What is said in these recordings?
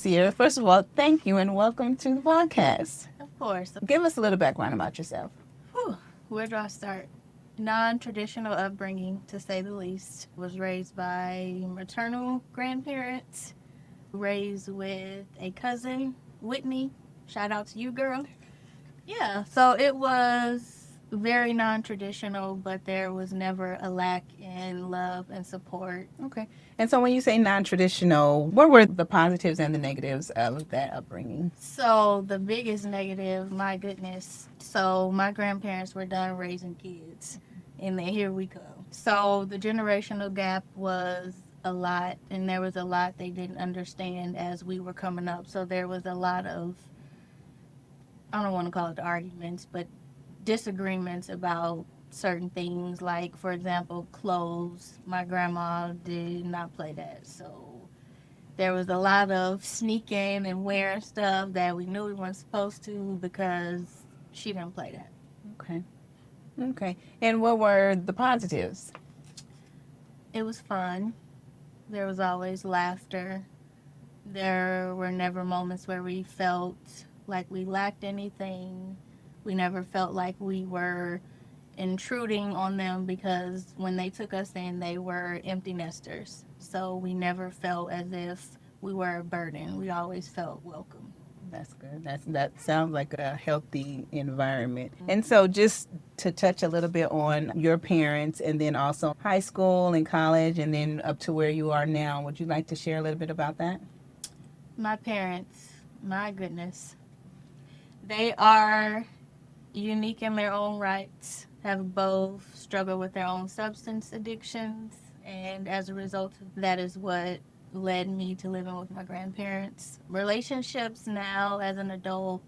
Sierra, first of all, thank you and welcome to the podcast. Of course. Give us a little background about yourself. Whew, where do I start? Non traditional upbringing, to say the least. Was raised by maternal grandparents, raised with a cousin, Whitney. Shout out to you, girl. Yeah, so it was very non traditional, but there was never a lack in love and support. Okay. And so when you say non traditional, what were the positives and the negatives of that upbringing? So the biggest negative, my goodness. So my grandparents were done raising kids, and then here we go. So the generational gap was a lot, and there was a lot they didn't understand as we were coming up. So there was a lot of, I don't want to call it arguments, but disagreements about certain things. Like, for example, clothes. My grandma did not play that, so there was a lot of sneaking and wearing stuff that we knew we weren't supposed to because she didn't play that. Okay. Okay. And what were the positives? It was fun. There was always laughter. There were never moments where we felt like we lacked anything. We never felt like we were intruding on them because when they took us in, they were empty nesters. So we never felt as if we were a burden. We always felt welcome. That's good. That sounds like a healthy environment. And so just to touch a little bit on your parents and then also high school and college and then up to where you are now, would you like to share a little bit about that? My parents, my goodness, they are unique in their own rights, have both struggled with their own substance addictions, and as a result, that is what led me to living with my grandparents. Relationships now as an adult,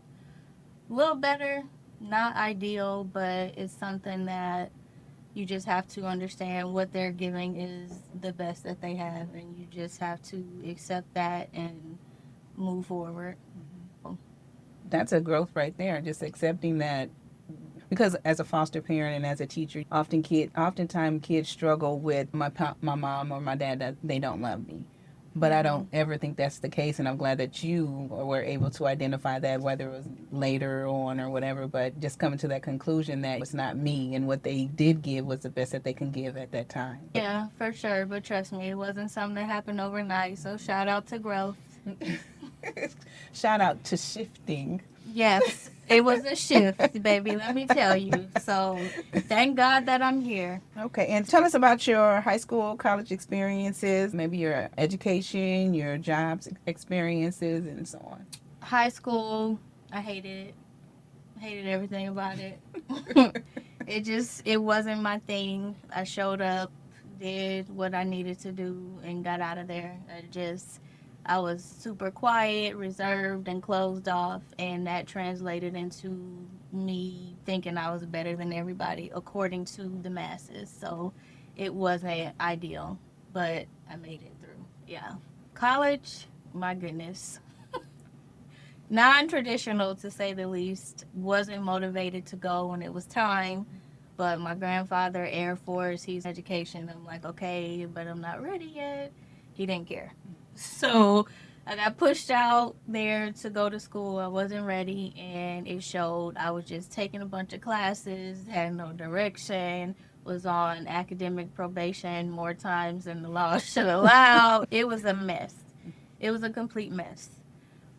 a little better, not ideal, but it's something that you just have to understand what they're giving is the best that they have, and you just have to accept that and move forward. That's a growth right there, just accepting that because as a foster parent and as a teacher, oftentimes kids struggle with my mom or my dad that they don't love me. But I don't ever think that's the case, and I'm glad that you were able to identify that, whether it was later on or whatever. But just coming to that conclusion that it's not me, and what they did give was the best that they can give at that time. Yeah, for sure. But trust me, it wasn't something that happened overnight. So shout out to growth. Shout out to shifting. Yes, it was a shift, baby. Let me tell you. So thank God that I'm here. Okay, and tell us about your high school, college experiences, maybe your education, your jobs experiences, and so on. High school, I hated it. Hated everything about it. It wasn't my thing. I showed up, did what I needed to do, and got out of there. I was super quiet, reserved, and closed off, and that translated into me thinking I was better than everybody according to the masses. So it wasn't ideal, but I made it through. Yeah. College, my goodness. Non traditional to say the least. Wasn't motivated to go when it was time. But my grandfather, Air Force, he's education. I'm like, okay, but I'm not ready yet. He didn't care. So I got pushed out there to go to school. I wasn't ready, and it showed. I was just taking a bunch of classes, had no direction, was on academic probation more times than the law should allow. It was a mess. It was a complete mess.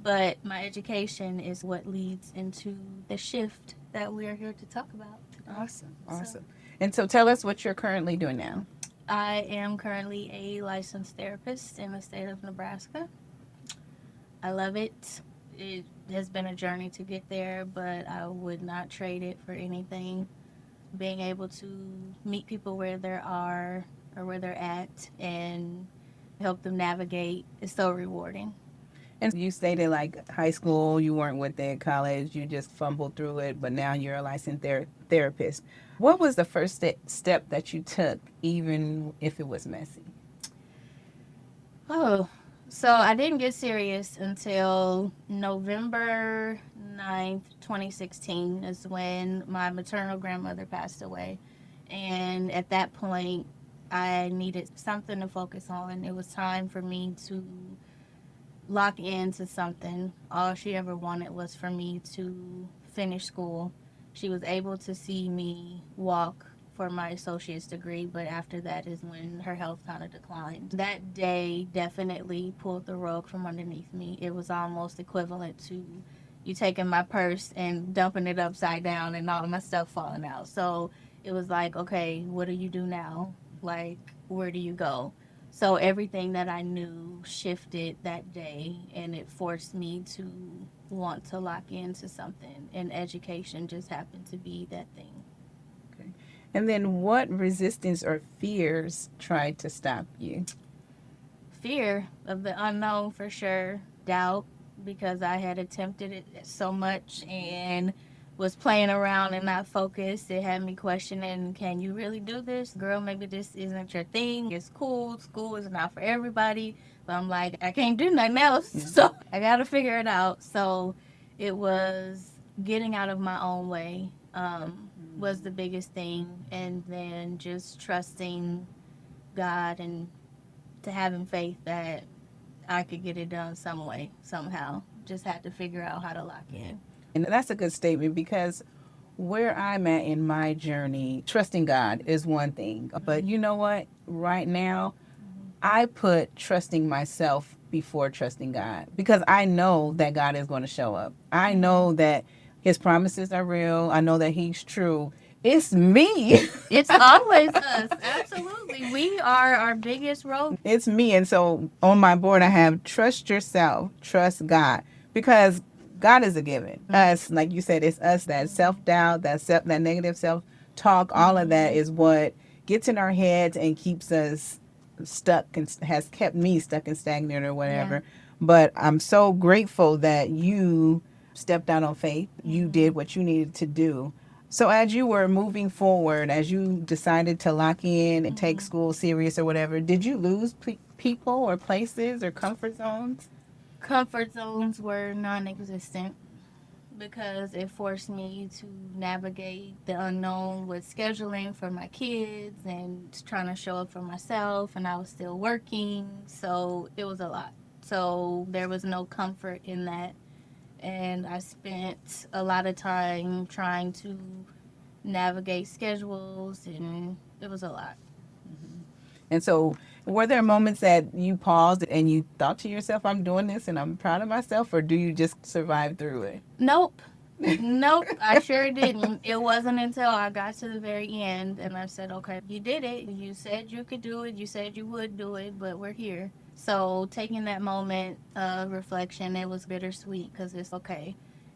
But my education is what leads into the shift that we are here to talk about today. Awesome, So, awesome. And so tell us what you're currently doing now. I am currently a licensed therapist in the state of Nebraska. I love it. It has been a journey to get there, but I would not trade it for anything. Being able to meet people where they are or where they're at and help them navigate is so rewarding. And you stated like high school, you weren't with it, college, you just fumbled through it, but now you're a licensed therapist. What was the first step that you took, even if it was messy? Oh, so I didn't get serious until November 9th, 2016 is when my maternal grandmother passed away. And at that point, I needed something to focus on. It was time for me to lock into something. All she ever wanted was for me to finish school. She was able to see me walk for my associate's degree, but after that is when her health kind of declined. That day definitely pulled the rug from underneath me. It was almost equivalent to you taking my purse and dumping it upside down and all of my stuff falling out. So it was like, okay, what do you do now? Like, where do you go? So everything that I knew shifted that day, and it forced me to want to lock into something. And education just happened to be that thing. Okay. And then what resistance or fears tried to stop you? Fear of the unknown for sure. Doubt because I had attempted it so much and was playing around and not focused. It had me questioning, can you really do this? Girl, maybe this isn't your thing. It's cool. School is not for everybody. But I'm like, I can't do nothing else. Yeah. So I got to figure it out. So it was getting out of my own way was the biggest thing. And then just trusting God and to having faith that I could get it done some way, somehow. Just had to figure out how to lock in. And that's a good statement because where I'm at in my journey, trusting God is one thing. But you know what? Right now, I put trusting myself before trusting God because I know that God is going to show up. I know that his promises are real. I know that he's true. It's me. It's always us. Absolutely. We are our biggest road. It's me. And so on my board, I have trust yourself, trust God, because God is a given. Us, like you said, it's us that self doubt, that negative self talk, all of that is what gets in our heads and keeps us stuck and has kept me stuck and stagnant or whatever. Yeah. But I'm so grateful that you stepped out on faith. You did what you needed to do. So as you were moving forward, as you decided to lock in and take school serious or whatever, did you lose people or places or comfort zones? Comfort zones were non existent because it forced me to navigate the unknown with scheduling for my kids and trying to show up for myself, and I was still working. So it was a lot. So there was no comfort in that. And I spent a lot of time trying to navigate schedules, and it was a lot. And so were there moments that you paused and you thought to yourself, I'm doing this and I'm proud of myself, or do you just survive through it? Nope. Nope, I sure didn't. It wasn't until I got to the very end and I said, okay, you did it. You said you could do it. You said you would do it, but we're here. So taking that moment of reflection, it was bittersweet because it's okay.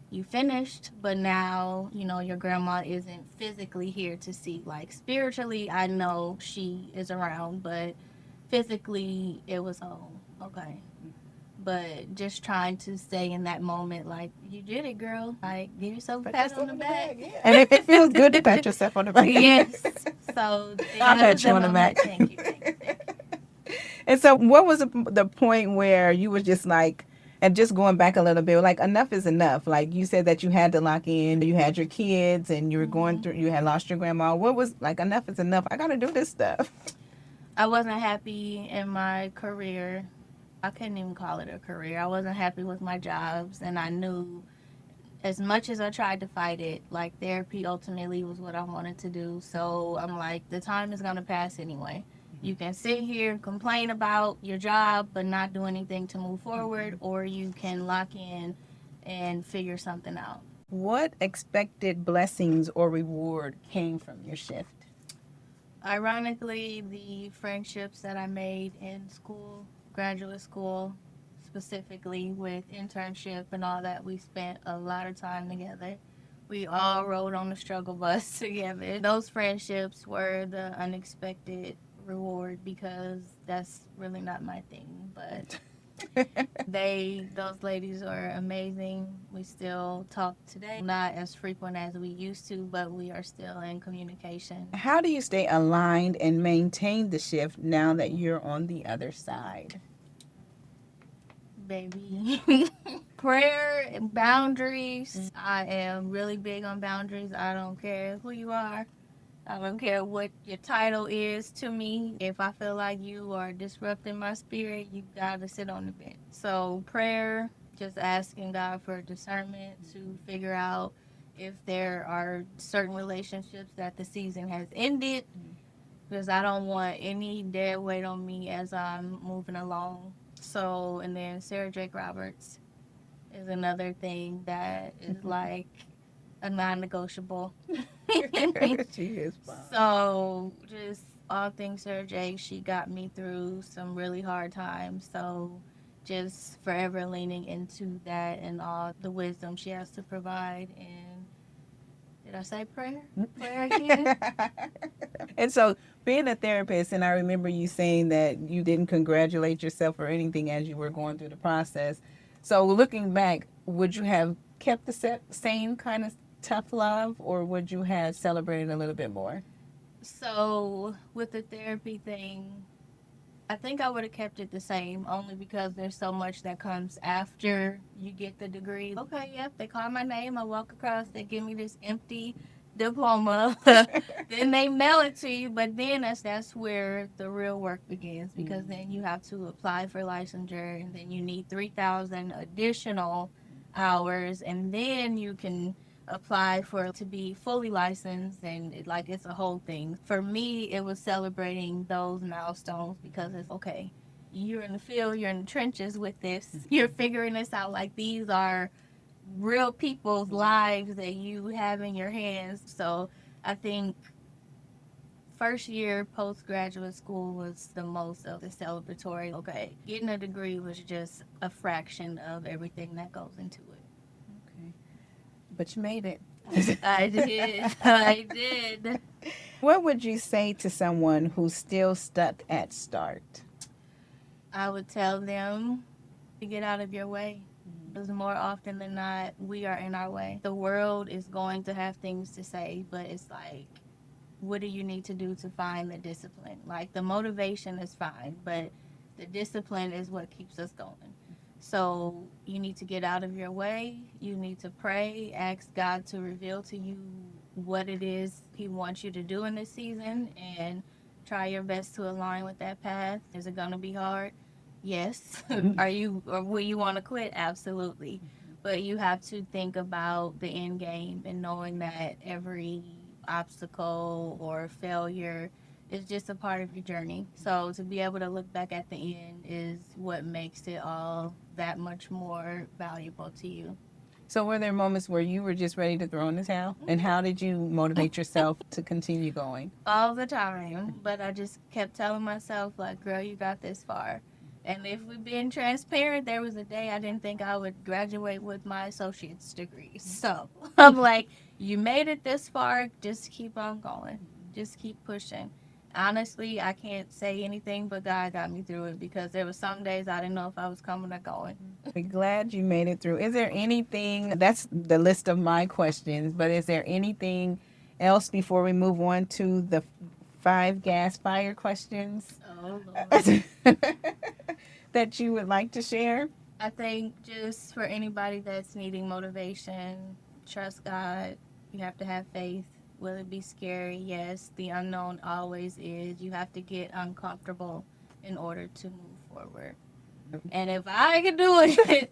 You finished, but now, your grandma isn't physically here to see. Like spiritually, I know she is around, but physically, it was, oh, okay. But just trying to stay in that moment, like, you did it, girl. Like, give yourself a pat on the back. Yeah. And it feels good to pat yourself on the back. Yes. So I'll pat you on the back. Thank you. Thank you. And so what was the point where you were just like, and just going back a little bit, like enough is enough. Like you said that you had to lock in, you had your kids and you were going through, you had lost your grandma. What was like, enough is enough. I got to do this stuff. I wasn't happy in my career. I couldn't even call it a career. I wasn't happy with my jobs, and I knew as much as I tried to fight it, like therapy ultimately was what I wanted to do. So I'm like, the time is going to pass anyway. You can sit here and complain about your job, but not do anything to move forward, or you can lock in and figure something out. What expected blessings or reward came from your shift? Ironically, the friendships that I made in school, graduate school, specifically with internship and all that, we spent a lot of time together. We all rode on the struggle bus together. Those friendships were the unexpected reward because that's really not my thing. But those ladies are amazing. We still talk today, not as frequent as we used to, but we are still in communication. How do you stay aligned and maintain the shift now that you're on the other side? Baby. Prayer and boundaries. I am really big on boundaries. I don't care who you are. I don't care what your title is to me. If I feel like you are disrupting my spirit, you gotta sit on the bench. So prayer, just asking God for discernment to figure out if there are certain relationships that the season has ended, because I don't want any dead weight on me as I'm moving along. So, and then Sarah Jake Roberts is another thing that is like a non-negotiable. She is fun. So, just all things Sarah Jake, she got me through some really hard times. So, just forever leaning into that and all the wisdom she has to provide. And did I say prayer? Prayer again? And so, being a therapist, and I remember you saying that you didn't congratulate yourself or anything as you were going through the process. So, looking back, would you have kept the same kind of tough love, or would you have celebrated a little bit more? So, with the therapy thing, I think I would have kept it the same only because there's so much that comes after you get the degree. Okay, yep, they call my name, I walk across, they give me this empty diploma, then they mail it to you, but then that's where the real work begins, because then you have to apply for licensure, and then you need 3,000 additional hours, and then you can apply for to be fully licensed, and it's a whole thing. For me, it was celebrating those milestones because it's okay. You're in the field, you're in the trenches with this. You're figuring this out. Like, these are real people's lives that you have in your hands. So I think first year postgraduate school was the most of the celebratory. Okay, getting a degree was just a fraction of everything that goes into it. Okay. But you made it. I did. I did. What would you say to someone who's still stuck at start? I would tell them to get out of your way. Because more often than not, we are in our way. The world is going to have things to say, but it's like, what do you need to do to find the discipline? Like, the motivation is fine, but the discipline is what keeps us going. So you need to get out of your way. You need to pray, ask God to reveal to you what it is He wants you to do in this season, and try your best to align with that path. Is it going to be hard? Yes. Or will you want to quit? Absolutely. But you have to think about the end game and knowing that every obstacle or failure is just a part of your journey. So to be able to look back at the end is what makes it all that much more valuable to you. So, were there moments where you were just ready to throw in the towel? And how did you motivate yourself to continue going? All the time. But I just kept telling myself, like, girl, you got this far. And if we're being transparent, there was a day I didn't think I would graduate with my associate's degree. So I'm like, you made it this far, just keep on going. Just keep pushing. Honestly, I can't say anything but God got me through it, because there were some days I didn't know if I was coming or going. I'm glad you made it through. Is there anything, that's the list of my questions, but is there anything else before we move on to the 5 gas fire questions Oh, Lord. that you would like to share? I think just for anybody that's needing motivation, trust God. You have to have faith. Will it be scary? Yes. The unknown always is. You have to get uncomfortable in order to move forward. And if I can do it,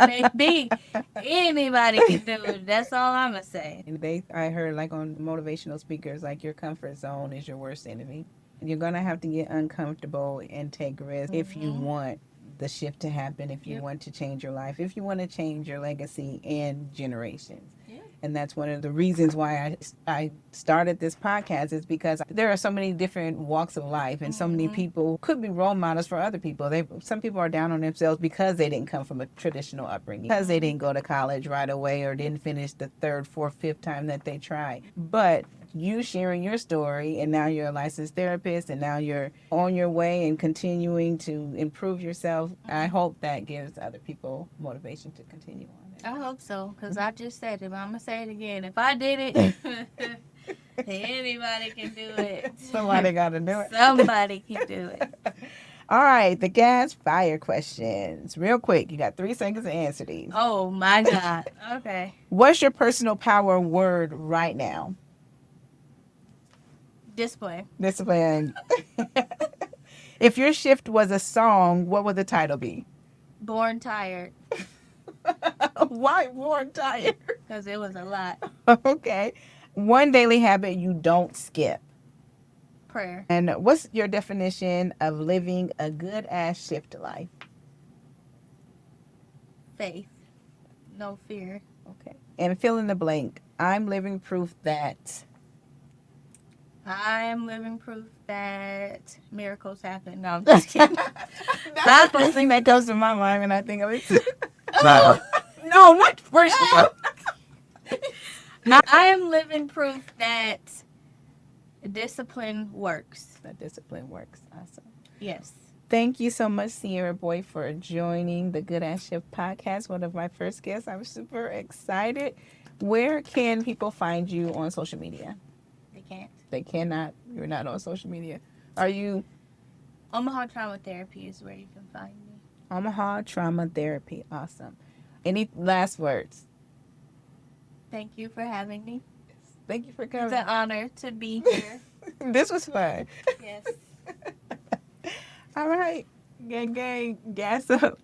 maybe anybody can do it. That's all I'm going to say. And I heard like on motivational speakers, like your comfort zone is your worst enemy. You're going to have to get uncomfortable and take risks if you want the shift to happen, if you want to change your life, if you want to change your legacy and generations. And that's one of the reasons why I started this podcast, is because there are so many different walks of life, and so many people could be role models for other people. Some people are down on themselves because they didn't come from a traditional upbringing, because they didn't go to college right away or didn't finish the third, fourth, fifth time that they tried. But you sharing your story, and now you're a licensed therapist, and now you're on your way and continuing to improve yourself. I hope that gives other people motivation to continue on. I hope so, because I just said it, but I'm going to say it again. If I did it, anybody can do it. Somebody got to do it. Somebody can do it. All right, the gas fire questions. Real quick, you got 3 seconds to answer these. Oh, my God. Okay. What's your personal power word right now? Discipline. Discipline. If your shift was a song, what would the title be? Born tired. Why born tired? Because it was a lot. Okay. One daily habit you don't skip. Prayer. And what's your definition of living a good ass shift life? Faith. No fear. Okay. And fill in the blank. I'm living proof that. I am living proof that miracles happen. No, I'm just kidding. That's the first thing that comes to my mind when I think of it. Nah. No, not first. I am living proof that discipline works. That discipline works. Awesome. Yes. Thank you so much, Sierra Boy, for joining the Good Ass Shift podcast. One of my first guests. I'm super excited. Where can people find you on social media? They can't. They cannot. You're not on social media. Are you? Omaha Trauma Therapy is where you can find me. Omaha Trauma Therapy. Awesome. Any last words? Thank you for having me. Thank you for It's coming. an honor to be here. This was fun. Yes. All right. Gang, gang, gas up.